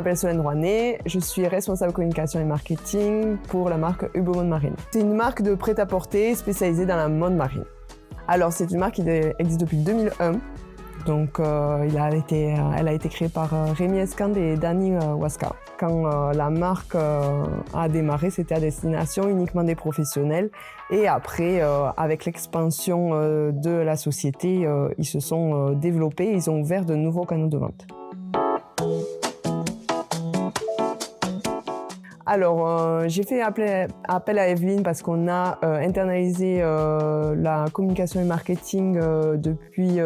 m'appelle Solène Rouanet, je suis responsable communication et marketing pour la marque Hubo Mode Marine. C'est une marque de prêt-à-porter spécialisée dans la mode marine. Alors c'est une marque qui existe depuis 2001, donc elle a été créée par Rémi Escande et Dani Waska. Quand la marque a démarré, c'était à destination uniquement des professionnels et après, avec l'expansion de la société, ils se sont développés, ils ont ouvert de nouveaux canaux de vente. Alors, j'ai fait appel à Evelyne parce qu'on a internalisé la communication et marketing depuis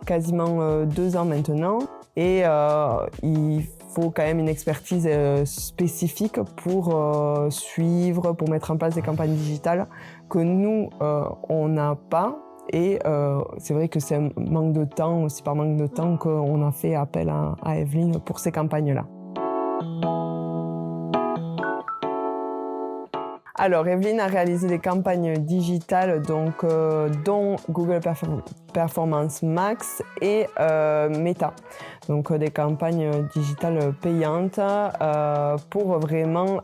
quasiment 2 ans maintenant. Et il faut quand même une expertise spécifique pour suivre, pour mettre en place des campagnes digitales que nous, on n'a pas. Et c'est vrai que c'est un manque de temps, aussi par manque de temps, qu'on a fait appel à Evelyne pour ces campagnes-là. Alors, Evelyne a réalisé des campagnes digitales, donc, dont Google Performance Max et Meta. Donc, des campagnes digitales payantes pour vraiment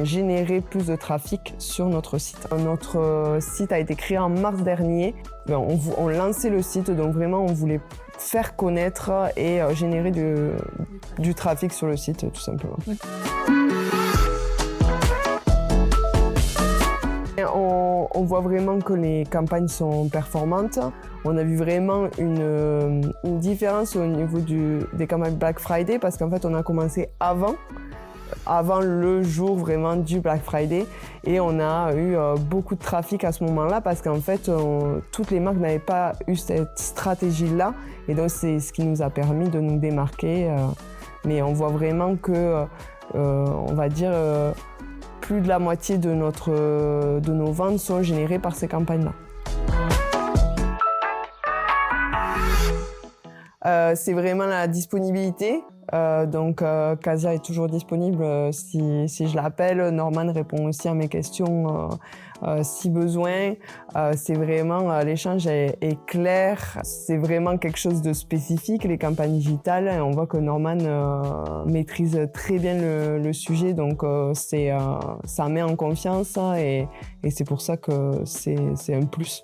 générer plus de trafic sur notre site. Notre site a été créé en mars dernier. On lançait le site, donc vraiment, on voulait faire connaître et générer du trafic sur le site, tout simplement. On voit vraiment que les campagnes sont performantes. On a vu vraiment une différence au niveau des campagnes Black Friday parce qu'en fait, on a commencé avant le jour vraiment du Black Friday et on a eu beaucoup de trafic à ce moment-là parce qu'en fait, toutes les marques n'avaient pas eu cette stratégie-là et donc c'est ce qui nous a permis de nous démarquer. Mais on voit vraiment que, on va dire, plus de la moitié de nos ventes sont générées par ces campagnes-là. C'est vraiment la disponibilité. Donc, Casia est toujours disponible si je l'appelle. Norman répond aussi à mes questions si besoin. C'est vraiment, l'échange est clair. C'est vraiment quelque chose de spécifique, les campagnes digitales. Et on voit que Norman maîtrise très bien le sujet. Donc, ça met en confiance et c'est pour ça que c'est un plus.